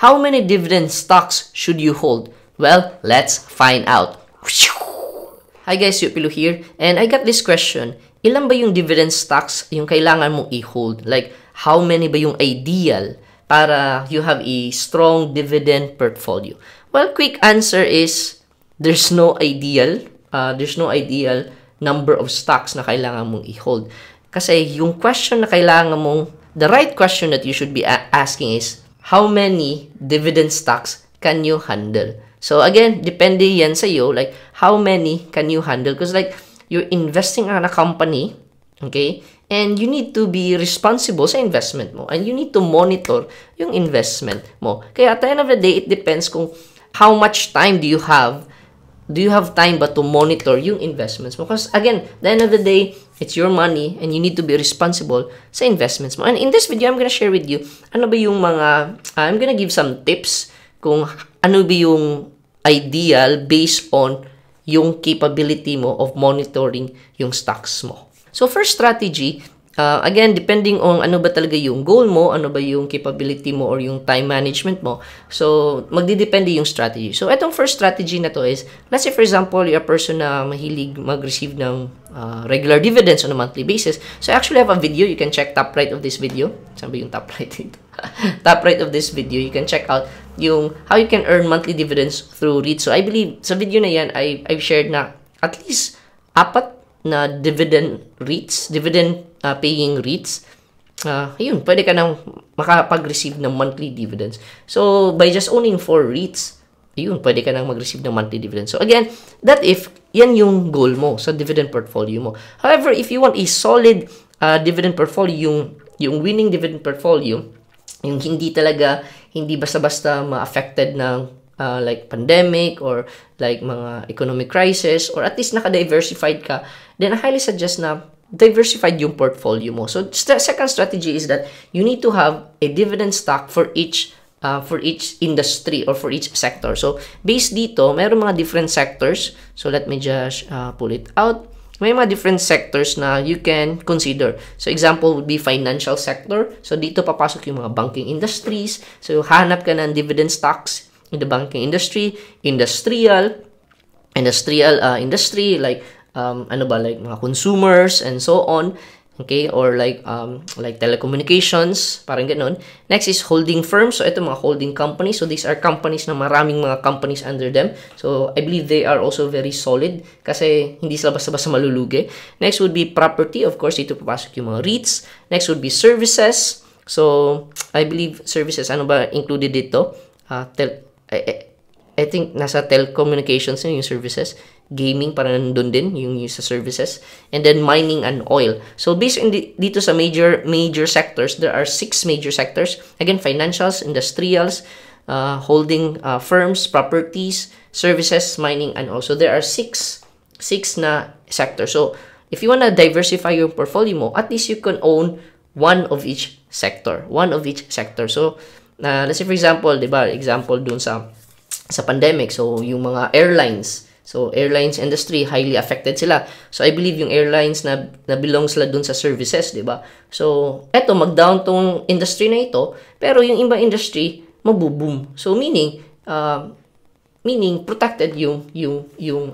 how many dividend stocks should you hold? Well, let's find out. Hi guys, Yupilo here, and I got this question. Ilan ba yung dividend stocks yung kailangan mong i-hold? Like, how many ba yung ideal para you have a strong dividend portfolio? Well, quick answer is, there's no ideal number of stocks na kailangan mong i-hold. Kasi yung question na kailangan mong, the right question that you should be asking is, how many dividend stocks can you handle? So again, depende yan sa iyo, like how many can you handle? Because like you're investing in a company, okay? And you need to be responsible sa investment mo. And you need to monitor yung investment mo. Kaya at the end of the day, it depends kung how much time do you have. Do you have time ba to monitor yung investments mo? Because again, at the end of the day, it's your money and you need to be responsible sa investments mo. And in this video, I'm gonna share with you, ano ba yung mga, I'm gonna give some tips kung ano ba yung ideal based on yung capability mo of monitoring yung stocks mo. So first strategy, again, depending on ano ba talaga yung goal mo, ano ba yung capability mo or yung time management mo. So magdidepende yung strategy. So etong first strategy na to is, let's say for example, you're a person na mahilig mag-receive ng regular dividends on a monthly basis. So I actually have a video, you can check top right of this video. Saan ba yung top right dito? Top right of this video, you can check out yung how you can earn monthly dividends through REITs. So I believe sa video na yan, I've shared na at least 4 na dividend REITs, dividend paying REITs. Ayun, pwede ka nang makapag-receive ng monthly dividends. So by just owning 4 REITs, ayun, pwede ka nang mag-receive ng monthly dividends. So again, that if yan yung goal mo sa dividend portfolio mo. However, if you want a solid dividend portfolio, yung winning dividend portfolio, yung hindi basta-basta ma-affected ng like pandemic or like mga economic crisis, or at least naka-diversified ka, then I highly suggest na diversified yung portfolio mo. So second strategy is that you need to have a dividend stock for each industry or for each sector. So based dito, mayroong mga different sectors. So let me just pull it out. May mga different sectors na you can consider. So example would be financial sector. So dito papasok yung mga banking industries. So hanap ka ng dividend stocks in the banking industry, industrial industry like like mga consumers and so on. Okay, or like telecommunications, parang ganun. Next is holding firms. So ito mga holding companies. So these are companies na maraming mga companies under them. So I believe they are also very solid kasi hindi sila basta-basta malulugi. Next would be property. Of course, dito papasok yung mga REITs. Next would be services. So I believe services, ano ba included dito? I think nasa telecommunications yung services. Gaming, parang nandun din yung sa services. And then mining and oil. So based on dito sa major sectors, there are 6 major sectors. Again, financials, industrials, holding firms, properties, services, mining, and also there are 6 na sectors. So if you want to diversify your portfolio mo, at least you can own one of each sector. So let's say for example, diba, example dun sa pandemic. So yung mga airlines, so airlines industry, highly affected sila. So I believe yung airlines na belong sila dun sa services, di ba? So eto, mag-down tong industry na ito, pero yung ibang industry mabuboom. So meaning protected yung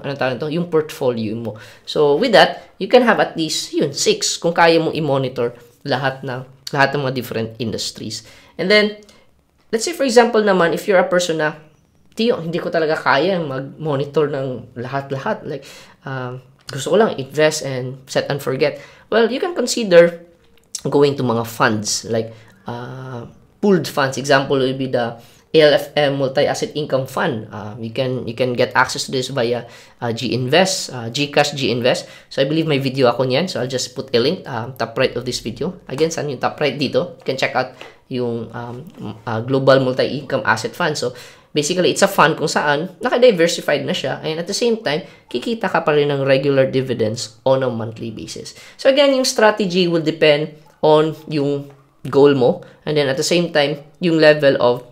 ano tawag nito, yung portfolio mo. So with that, you can have at least 6 kung kaya mong i-monitor lahat ng mga different industries. And then let's say for example naman, if you're a person na hindi ko talaga kaya mag-monitor ng lahat-lahat. Like, gusto ko lang invest and set and forget. Well, you can consider going to mga funds. Like, pooled funds. Example will be the ALFM Multi-Asset Income Fund. You can get access to this via G-Invest, Gcash G-Invest. So, I believe may video ako niyan. So, I'll just put a link, top right of this video. Again, saan yung top right dito? You can check out yung Global Multi-Income Asset Fund. So, basically, it's a fund kung saan naka-diversified na siya and at the same time, kikita ka pa rin ng regular dividends on a monthly basis. So again, yung strategy will depend on yung goal mo and then at the same time, yung level of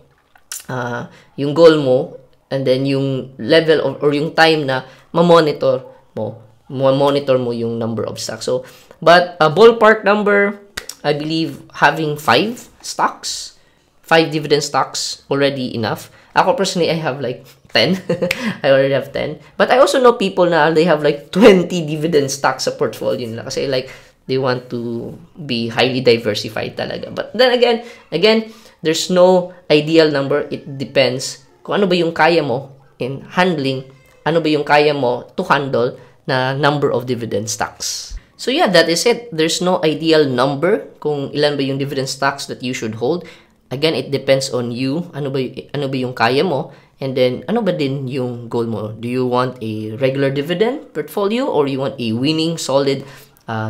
yung goal mo and then yung level of or yung time na ma-monitor mo yung number of stocks. So, but a ballpark number, I believe having 5 stocks 5 dividend stocks already enough? Ako personally, I have like 10. I already have 10. But I also know people na they have like 20 dividend stocks sa portfolio nila kasi like they want to be highly diversified talaga. But then again, there's no ideal number. It depends kung ano ba yung kaya mo in handling, ano ba yung kaya mo to handle na number of dividend stocks. So yeah, that is it. There's no ideal number kung ilan ba yung dividend stocks that you should hold. Again, it depends on you. Ano ba yung kaya mo? And then, ano ba din yung goal mo? Do you want a regular dividend portfolio or you want a winning, solid,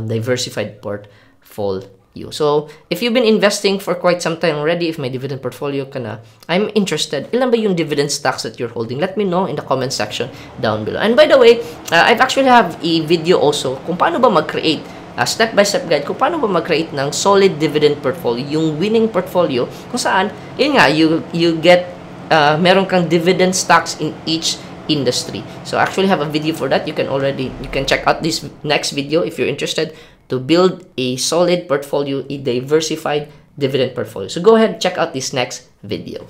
diversified portfolio? So, if you've been investing for quite some time already, if may dividend portfolio ka na, I'm interested. Ilan ba yung dividend stocks that you're holding? Let me know in the comment section down below. And by the way, I've actually have a video also kung paano ba mag-create step-by-step guide kung paano ba mag-create ng solid dividend portfolio, yung winning portfolio, kung saan, yun nga, you get, meron kang dividend stocks in each industry. So, I actually have a video for that. You can check out this next video if you're interested to build a solid portfolio, a diversified dividend portfolio. So, go ahead, check out this next video.